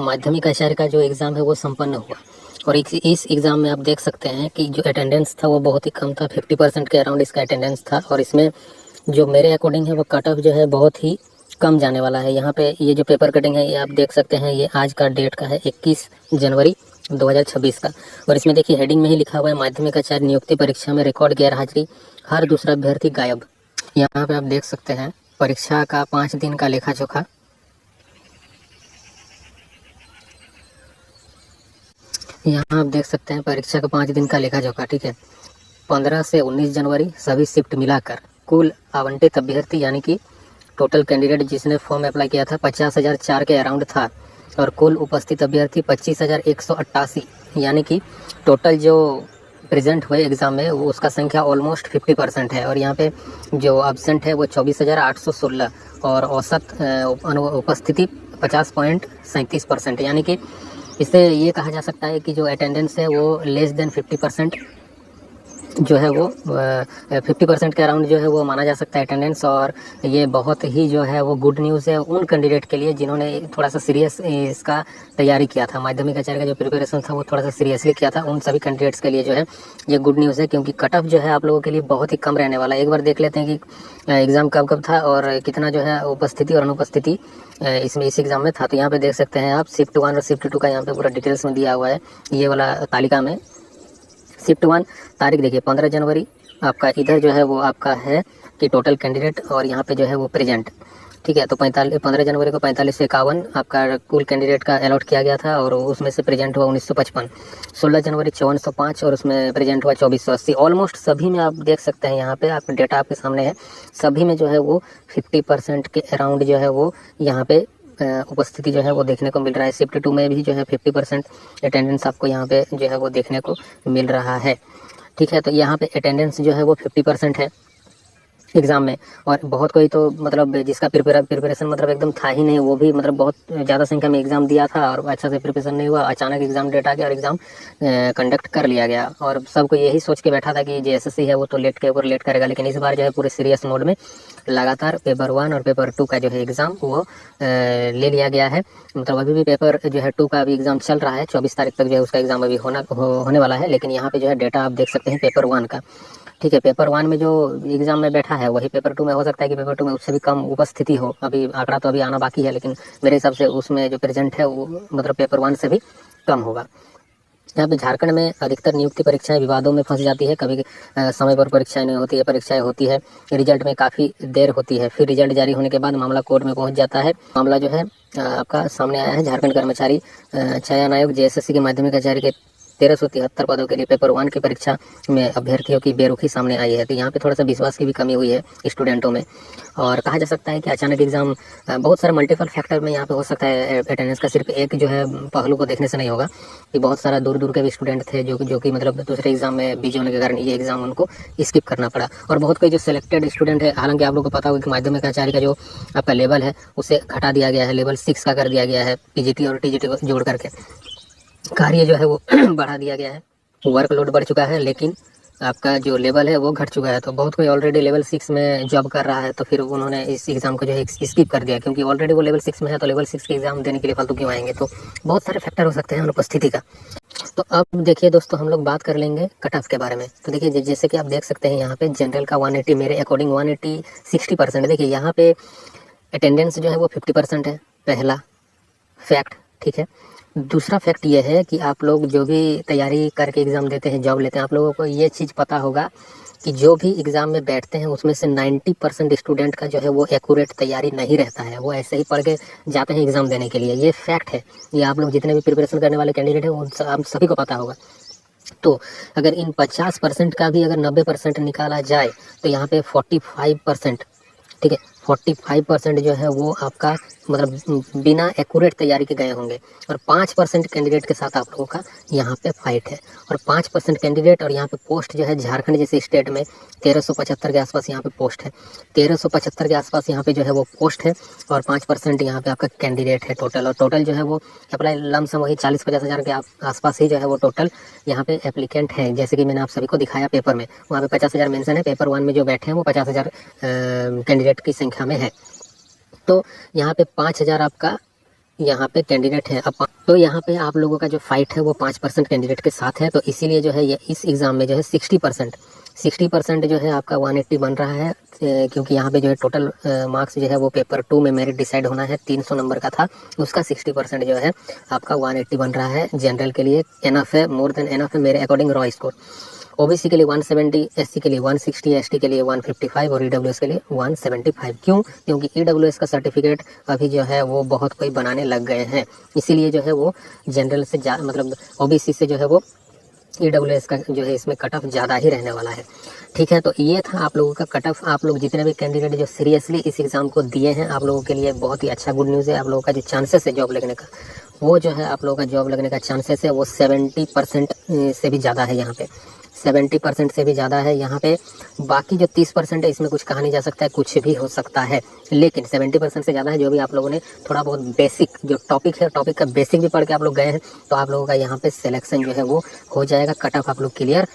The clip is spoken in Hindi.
माध्यमिक आचार्य का जो एग्ज़ाम है वो संपन्न हुआ और इस एग्ज़ाम में आप देख सकते हैं कि जो अटेंडेंस था वो बहुत ही कम था, 50% के अराउंड इसका अटेंडेंस था। और इसमें जो मेरे अकॉर्डिंग है वो कट ऑफ जो है बहुत ही कम जाने वाला है। यहाँ पे ये जो पेपर कटिंग है ये आप देख सकते हैं, ये आज का डेट का है 21 जनवरी 2026 का। और इसमें देखिए हेडिंग में ही लिखा हुआ है, माध्यमिक आचार्य नियुक्ति परीक्षा में रिकॉर्ड गैर हाजिरी, हर दूसरा अभ्यर्थी गायब। यहाँ पे आप देख सकते हैं परीक्षा का 5 दिन का लेखा जोखा। यहाँ आप देख सकते हैं परीक्षा का 5 दिन का लेखा जोखा, ठीक है। 15 से 19 जनवरी सभी शिफ्ट मिलाकर कुल आवंटित अभ्यर्थी यानी कि टोटल कैंडिडेट जिसने फॉर्म अप्लाई किया था 50,004 के अराउंड था और कुल उपस्थित अभ्यर्थी 25,188, यानी कि टोटल जो प्रेजेंट हुए एग्ज़ाम में वो उसका संख्या ऑलमोस्ट 50% है। और यहाँ पे जो एब्सेंट है वो 24,816 और औसत उपस्थिति 50.37%, यानी कि इससे ये कहा जा सकता है कि जो अटेंडेंस है वो लेस देन 50% जो है वो 50% के अराउंड जो है वो माना जा सकता है अटेंडेंस। और ये बहुत ही जो है वो गुड न्यूज़ है उन कैंडिडेट के लिए जिन्होंने थोड़ा सा सीरियस इसका तैयारी किया था, माध्यमिक आचार्य का जो प्रिपरेशन था वो थोड़ा सा सीरियसली किया था। उन सभी कैंडिडेट्स के लिए जो है ये गुड न्यूज़ है, क्योंकि कट ऑफ जो है आप लोगों के लिए बहुत ही कम रहने वाला है। एक बार देख लेते हैं कि एग्ज़ाम कब कब था और कितना जो है उपस्थिति और अनुपस्थिति इसमें इस एग्ज़ाम में था। तो यहाँ पे देख सकते हैं आप शिफ्ट 1 और शिफ्ट 2 का यहाँ पे पूरा डिटेल्स में दिया हुआ है ये वाला तालिका में। शिफ्ट 1 तारीख देखिए 15 जनवरी आपका, इधर जो है वो आपका है कि टोटल कैंडिडेट और यहाँ पे जो है वो प्रेजेंट, ठीक है। तो 15 जनवरी को 45 से 51 आपका कुल कैंडिडेट का अलॉट किया गया था और उसमें से प्रेजेंट हुआ 1955। 16 जनवरी 5405 और उसमें प्रेजेंट हुआ 2480। ऑलमोस्ट सभी में आप देख सकते हैं, यहाँ पे आपका डेटा आपके सामने है, सभी में जो है वो 50% के अराउंड जो है वो यहाँ पे उपस्थिति जो है वो देखने को मिल रहा है। शिफ्ट 2 में भी जो है 50% अटेंडेंस आपको यहाँ पे जो है वो देखने को मिल रहा है, ठीक है। तो यहाँ पे अटेंडेंस जो है वो 50% है एग्ज़ाम में। और बहुत कोई तो मतलब जिसका प्रिपरेशन मतलब एकदम था ही नहीं, वो भी मतलब बहुत ज़्यादा संख्या में एग्ज़ाम दिया था और अच्छा से प्रिपरेशन नहीं हुआ, अचानक एग्ज़ाम डेट आ गया और एग्ज़ाम कंडक्ट कर लिया गया। और सबको यही सोच के बैठा था कि JSSC है वो तो लेट के ऊपर लेट करेगा, लेकिन इस बार जो है पूरे सीरियस मोड में लगातार पेपर 1 और पेपर 2 का जो है एग्ज़ाम वो ले लिया गया है। मतलब अभी भी पेपर जो है 2 का अभी एग्ज़ाम चल रहा है, 24 तारीख तक जो है उसका एग्ज़ाम अभी होने वाला है। लेकिन यहाँ पे जो है डेटा आप देख सकते हैं पेपर 1 का, ठीक है। पेपर 1 में जो एग्ज़ाम में बैठा है वही पेपर 2 में हो सकता है कि पेपर 2 में उससे भी कम उपस्थिति हो। अभी आंकड़ा तो अभी आना बाकी है, लेकिन मेरे हिसाब से उसमें जो प्रेजेंट है वो मतलब पेपर 1 से भी कम होगा। यहाँ पे झारखंड में अधिकतर नियुक्ति परीक्षाएं विवादों में फंस जाती है, कभी समय पर परीक्षाएं नहीं होती है, परीक्षाएं होती है, रिजल्ट में काफ़ी देर होती है, फिर रिजल्ट जारी होने के बाद मामला कोर्ट में पहुंच जाता है। मामला जो है आपका सामने आया है, झारखंड कर्मचारी चयन आयोग JSSC के माध्यमिक आचार्य के 1373 पदों के लिए पेपर 1 की परीक्षा में अभ्यर्थियों की बेरुखी सामने आई है। तो यहाँ पे थोड़ा सा विश्वास की भी कमी हुई है स्टूडेंटों में। और कहा जा सकता है कि अचानक एग्ज़ाम बहुत सारे मल्टीपल फैक्टर में यहाँ पे हो सकता है अटेंडेंस का, सिर्फ एक जो है पहलू को देखने से नहीं होगा कि बहुत सारा दूर दूर के भी स्टूडेंट थे जो कि मतलब दूसरे एग्जाम में बिजी होने के कारण ये एग्ज़ाम उनको स्किप करना पड़ा। और बहुत कोई जो सिलेक्टेड स्टूडेंट है, हालांकि आप लोगों को पता होगा कि माध्यमिक आचार्य का जो आपका लेवल है उसे घटा दिया गया है, लेवल 6 का कर दिया गया है, PGT और TGT को जोड़ करके कार्य जो है वो बढ़ा दिया गया है, वर्कलोड बढ़ चुका है, लेकिन आपका जो लेवल है वो घट चुका है। तो बहुत कोई ऑलरेडी लेवल 6 में जॉब कर रहा है, तो फिर उन्होंने इस एग्ज़ाम को जो है स्किप कर दिया, क्योंकि ऑलरेडी वो लेवल 6 में है तो लेवल 6 के एग्ज़ाम देने के लिए फालतू क्यों आएंगे। तो बहुत सारे फैक्टर हो सकते हैं अनुपस्थिति का। तो अब देखिए दोस्तों, हम लोग बात कर लेंगे कट ऑफ के बारे में। तो देखिए जैसे कि आप देख सकते हैं यहाँ पे जनरल का 180, मेरे अकॉर्डिंग 180 60%। देखिए यहाँ पे अटेंडेंस जो है वो 50% है, पहला फैक्ट, ठीक है। दूसरा फैक्ट ये है कि आप लोग जो भी तैयारी करके एग्ज़ाम देते हैं, जॉब लेते हैं, आप लोगों को ये चीज़ पता होगा कि जो भी एग्ज़ाम में बैठते हैं उसमें से 90% स्टूडेंट का जो है वो एक्यूरेट तैयारी नहीं रहता है, वो ऐसे ही पढ़ के जाते हैं एग्ज़ाम देने के लिए। ये फैक्ट है, ये आप लोग जितने भी प्रिपरेशन करने वाले कैंडिडेट हैं उन आप सभी को पता होगा। तो अगर इन 50% का भी अगर 90% निकाला जाए तो यहाँ पे 45%, ठीक है, 45% जो है वो आपका मतलब बिना एक्यूरेट तैयारी के गए होंगे। और 5% कैंडिडेट के साथ आप लोगों का यहाँ पे फाइट है। और 5% कैंडिडेट और यहाँ पे पोस्ट जो है झारखंड जैसे स्टेट में 1375 के आसपास यहाँ पे पोस्ट है, 1375 के आसपास यहाँ पे जो है वो पोस्ट है। और 5% यहाँ पे आपका कैंडिडेट है टोटल। और टोटल जो है वो अप्लाई लमसम वही 40-50 हज़ार के आसपास ही जो है वो टोटल यहाँ पे एप्लीकेंट है। जैसे कि मैंने आप सभी को दिखाया पेपर में, वहाँ पे 50,000 मेंशन है, पेपर 1 में जो बैठे हैं वो 50,000 कैंडिडेट की संख्या में है। तो यहाँ पे 5,000 आपका यहाँ पे कैंडिडेट है। अब तो यहाँ पे आप लोगों का जो फाइट है वो 5% कैंडिडेट के साथ है। तो इसीलिए जो है ये इस एग्ज़ाम में जो है 60% जो है आपका 180 बन रहा है, क्योंकि यहाँ पे जो है टोटल मार्क्स जो है वो पेपर 2 में मेरिट डिसाइड होना है, 300 नंबर का था, उसका 60% जो है आपका 180 बन रहा है। जनरल के लिए एनफ है, मोर देन एनफ है मेरे अकॉर्डिंग रॉ स्कोर। ओबीसी के लिए 170, एससी के लिए 160, एसटी के लिए 155 और ईडब्ल्यूएस के लिए 175। क्यों? क्योंकि ईडब्ल्यूएस का सर्टिफिकेट अभी जो है वो बहुत कोई बनाने लग गए हैं, इसीलिए जो है वो जनरल से मतलब ओबीसी से जो है वो ईडब्ल्यूएस का जो है इसमें कट ऑफ ज़्यादा ही रहने वाला है। ठीक है, तो ये था आप लोगों का कट ऑफ। आप लोग जितने भी कैंडिडेट जो सीरियसली इस एग्ज़ाम को दिए हैं, आप लोगों के लिए बहुत ही अच्छा गुड न्यूज़ है। आप लोगों का जो चांसेस है जॉब लगने का, वो जो है आप लोगों का जॉब लगने का चांसेस है वो 70% से भी ज़्यादा है। यहाँ पे 70% से भी ज़्यादा है। यहाँ पे बाकी जो 30% है इसमें कुछ कहा नहीं जा सकता है, कुछ भी हो सकता है, लेकिन 70% से ज़्यादा है। जो भी आप लोगों ने थोड़ा बहुत बेसिक जो टॉपिक है, टॉपिक का बेसिक भी पढ़ के आप लोग गए हैं, तो आप लोगों का यहाँ पे सिलेक्शन जो है वो हो जाएगा, कट ऑफ आप लोग क्लियर